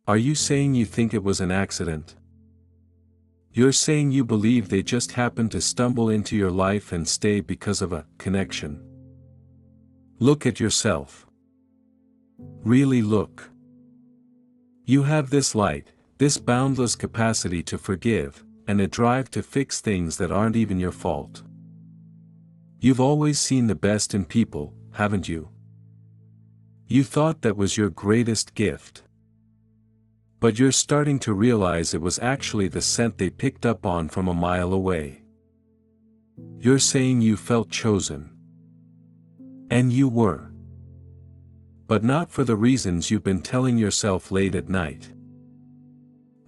Are you saying you think it was an accident? You're saying you believe they just happened to stumble into your life and stay because of a connection. Look at yourself. Really look. You have this light, this boundless capacity to forgive, and a drive to fix things that aren't even your fault. You've always seen the best in people, haven't you? You thought that was your greatest gift. But you're starting to realize it was actually the scent they picked up on from a mile away. You're saying you felt chosen. And you were. But not for the reasons you've been telling yourself late at night.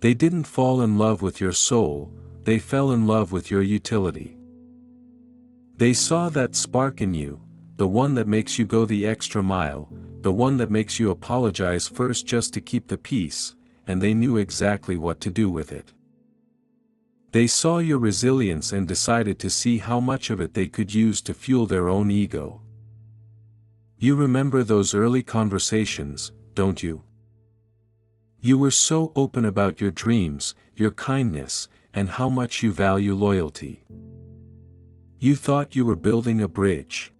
They didn't fall in love with your soul, they fell in love with your utility. They saw that spark in you, the one that makes you go the extra mile, the one that makes you apologize first just to keep the peace, and they knew exactly what to do with it. They saw your resilience and decided to see how much of it they could use to fuel their own ego. You remember those early conversations, don't you? You were so open about your dreams, your kindness, and how much you value loyalty. You thought you were building a bridge.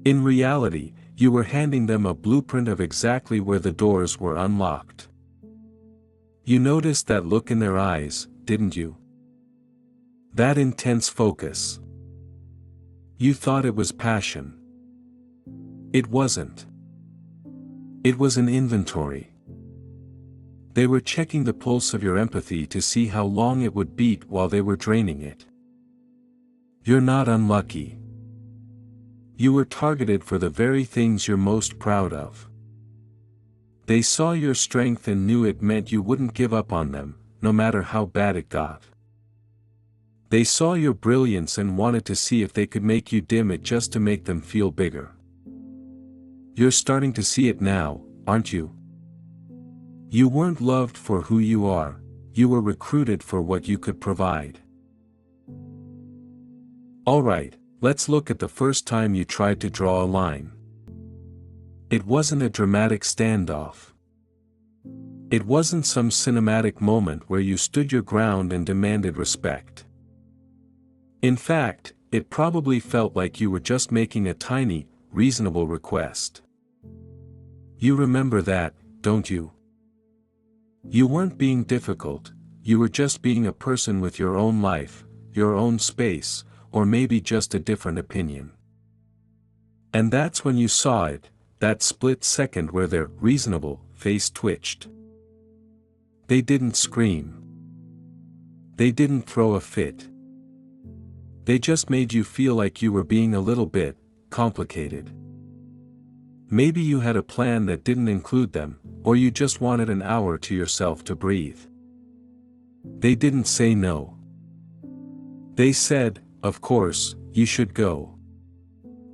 In reality, you were handing them a blueprint of exactly where the doors were unlocked. You noticed that look in their eyes, didn't you? That intense focus. You thought it was passion. It wasn't. It was an inventory. They were checking the pulse of your empathy to see how long it would beat while they were draining it. You're not unlucky. You were targeted for the very things you're most proud of. They saw your strength and knew it meant you wouldn't give up on them, no matter how bad it got. They saw your brilliance and wanted to see if they could make you dim it just to make them feel bigger. You're starting to see it now, aren't you? You weren't loved for who you are, you were recruited for what you could provide. Alright, let's look at the first time you tried to draw a line. It wasn't a dramatic standoff. It wasn't some cinematic moment where you stood your ground and demanded respect. In fact, it probably felt like you were just making a tiny, reasonable request. You remember that, don't you? You weren't being difficult, you were just being a person with your own life, your own space, or maybe just a different opinion. And that's when you saw it, that split second where their reasonable face twitched. They didn't scream. They didn't throw a fit. They just made you feel like you were being a little bit complicated. Maybe you had a plan that didn't include them, or you just wanted an hour to yourself to breathe. They didn't say no. They said, "Of course, you should go.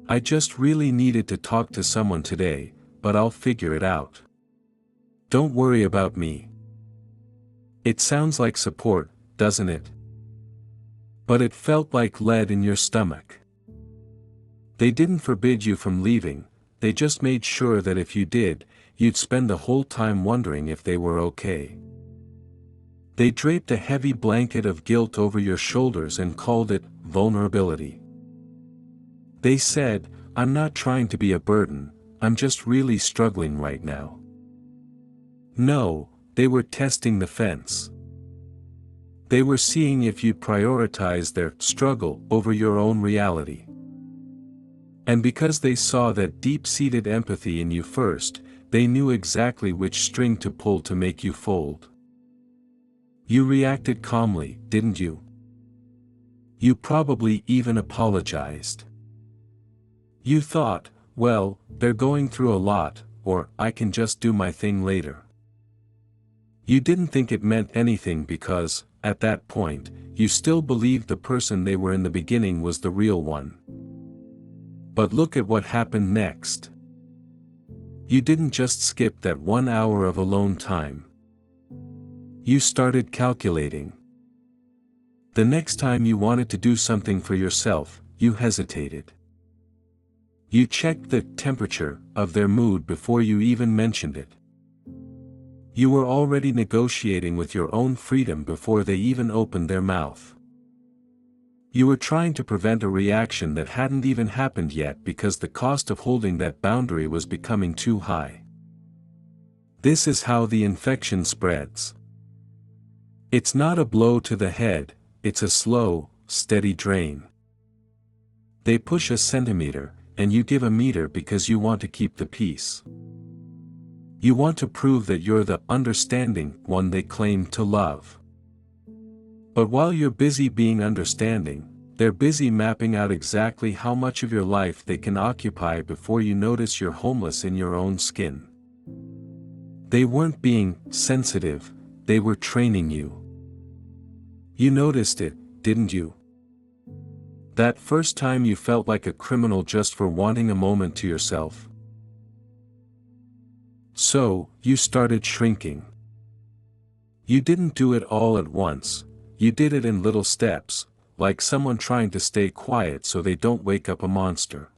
I just really needed to talk to someone today, but I'll figure it out. Don't worry about me." It sounds like support, doesn't it? But it felt like lead in your stomach. They didn't forbid you from leaving, they just made sure that if you did, you'd spend the whole time wondering if they were okay. They draped a heavy blanket of guilt over your shoulders and called it vulnerability. They said, "I'm not trying to be a burden, I'm just really struggling right now." No, they were testing the fence. They were seeing if you'd prioritize their struggle over your own reality. And because they saw that deep-seated empathy in you first, they knew exactly which string to pull to make you fold. You reacted calmly, didn't you? You probably even apologized. You thought, well, they're going through a lot, or I can just do my thing later. You didn't think it meant anything because, at that point, you still believed the person they were in the beginning was the real one. But look at what happened next. You didn't just skip that 1 hour of alone time. You started calculating. The next time you wanted to do something for yourself, you hesitated. You checked the temperature of their mood before you even mentioned it. You were already negotiating with your own freedom before they even opened their mouth. You were trying to prevent a reaction that hadn't even happened yet because the cost of holding that boundary was becoming too high. This is how the infection spreads. It's not a blow to the head, it's a slow, steady drain. They push a centimeter, and you give a meter because you want to keep the peace. You want to prove that you're the understanding one they claim to love. But while you're busy being understanding, they're busy mapping out exactly how much of your life they can occupy before you notice you're homeless in your own skin. They weren't being sensitive, they were training you. You noticed it, didn't you? That first time you felt like a criminal just for wanting a moment to yourself. So, you started shrinking. You didn't do it all at once, you did it in little steps, like someone trying to stay quiet so they don't wake up a monster.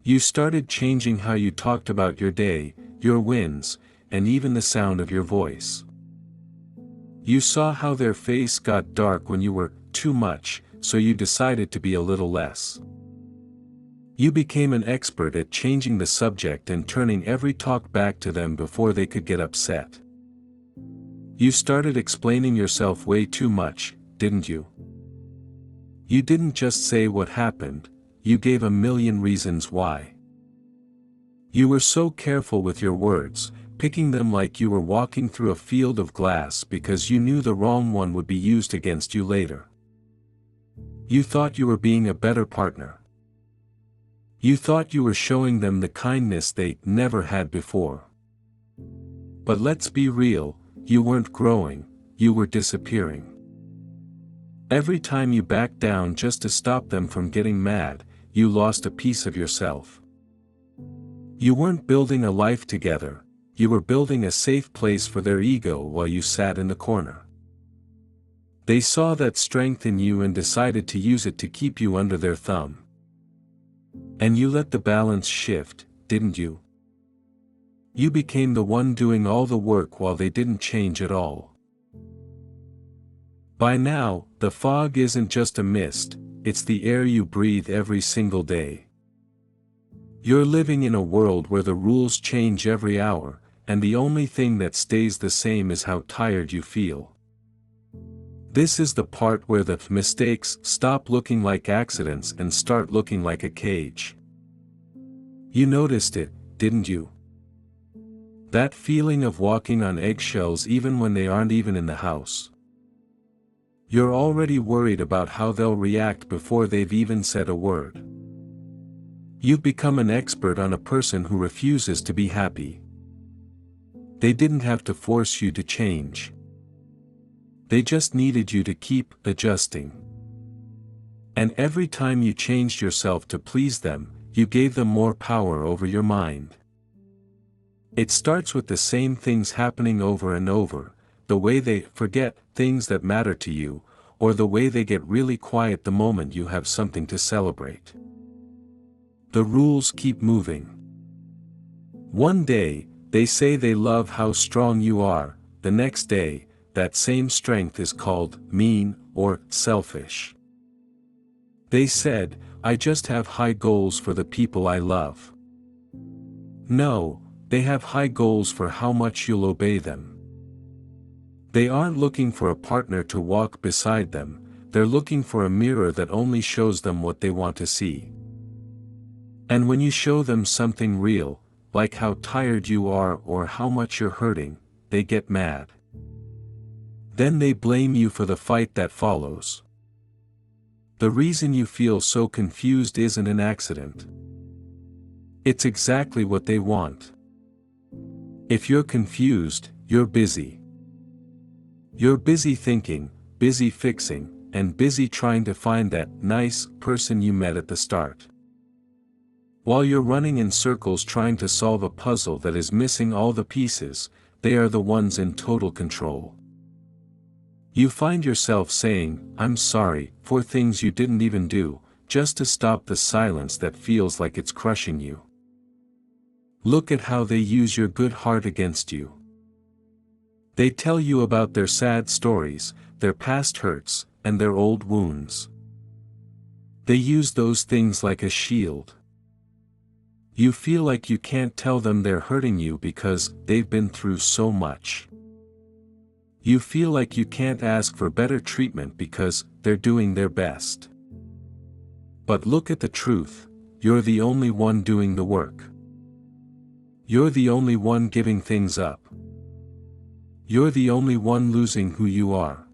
You started changing how you talked about your day, your wins, and even the sound of your voice. You saw how their face got dark when you were too much, so you decided to be a little less. You became an expert at changing the subject and turning every talk back to them before they could get upset. You started explaining yourself way too much, didn't you? You didn't just say what happened, you gave a million reasons why. You were so careful with your words, picking them like you were walking through a field of glass because you knew the wrong one would be used against you later. You thought you were being a better partner. You thought you were showing them the kindness they never had before. But let's be real, you weren't growing, you were disappearing. Every time you backed down just to stop them from getting mad, you lost a piece of yourself. You weren't building a life together, you were building a safe place for their ego while you sat in the corner. They saw that strength in you and decided to use it to keep you under their thumb. And you let the balance shift, didn't you? You became the one doing all the work while they didn't change at all. By now, the fog isn't just a mist, it's the air you breathe every single day. You're living in a world where the rules change every hour, and the only thing that stays the same is how tired you feel. This is the part where the mistakes stop looking like accidents and start looking like a cage. You noticed it, didn't you? That feeling of walking on eggshells even when they aren't even in the house. You're already worried about how they'll react before they've even said a word. You've become an expert on a person who refuses to be happy. They didn't have to force you to change. They just needed you to keep adjusting. And every time you changed yourself to please them, you gave them more power over your mind. It starts with the same things happening over and over, the way they forget things that matter to you, or the way they get really quiet the moment you have something to celebrate. The rules keep moving. One day, they say they love how strong you are, the next day, that same strength is called mean or selfish. They said, I just have high goals for the people I love. No, they have high goals for how much you'll obey them. They aren't looking for a partner to walk beside them, they're looking for a mirror that only shows them what they want to see. And when you show them something real, like how tired you are or how much you're hurting, they get mad. Then they blame you for the fight that follows. The reason you feel so confused isn't an accident. It's exactly what they want. If you're confused, you're busy. You're busy thinking, busy fixing, and busy trying to find that nice person you met at the start. While you're running in circles trying to solve a puzzle that is missing all the pieces, they are the ones in total control. You find yourself saying, I'm sorry, for things you didn't even do, just to stop the silence that feels like it's crushing you. Look at how they use your good heart against you. They tell you about their sad stories, their past hurts, and their old wounds. They use those things like a shield. You feel like you can't tell them they're hurting you because they've been through so much. You feel like you can't ask for better treatment because they're doing their best. But look at the truth, you're the only one doing the work. You're the only one giving things up. You're the only one losing who you are.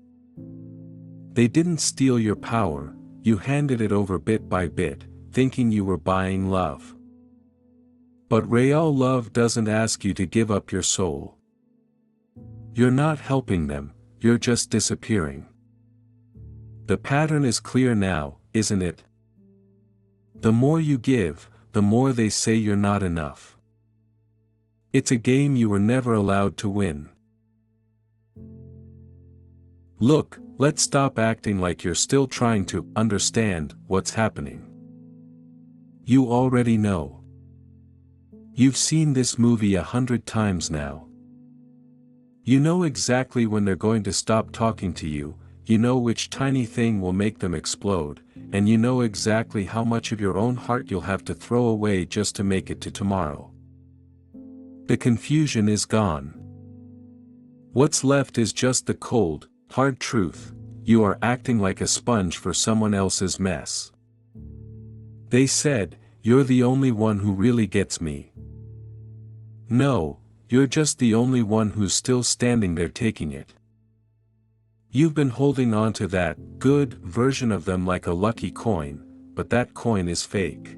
They didn't steal your power, you handed it over bit by bit, thinking you were buying love. But real love doesn't ask you to give up your soul. You're not helping them, you're just disappearing. The pattern is clear now, isn't it? The more you give, the more they say you're not enough. It's a game you were never allowed to win. Look, let's stop acting like you're still trying to understand what's happening. You already know. You've seen this movie 100 times now. You know exactly when they're going to stop talking to you, you know which tiny thing will make them explode, and you know exactly how much of your own heart you'll have to throw away just to make it to tomorrow. The confusion is gone. What's left is just the cold, hard truth: you are acting like a sponge for someone else's mess. They said, "You're the only one who really gets me." No, you're just the only one who's still standing there taking it. You've been holding on to that good version of them like a lucky coin, but that coin is fake.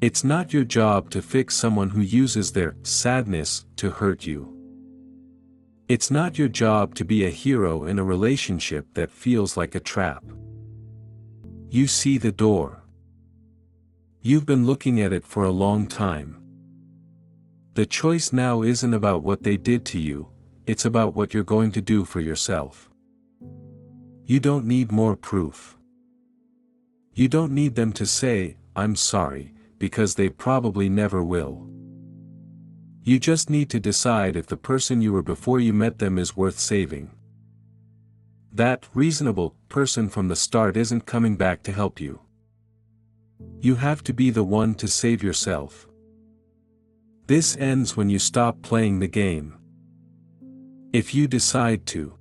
It's not your job to fix someone who uses their sadness to hurt you. It's not your job to be a hero in a relationship that feels like a trap. You see the door. You've been looking at it for a long time. The choice now isn't about what they did to you, it's about what you're going to do for yourself. You don't need more proof. You don't need them to say, "I'm sorry," because they probably never will. You just need to decide if the person you were before you met them is worth saving. That reasonable person from the start isn't coming back to help you. You have to be the one to save yourself. This ends when you stop playing the game. If you decide to.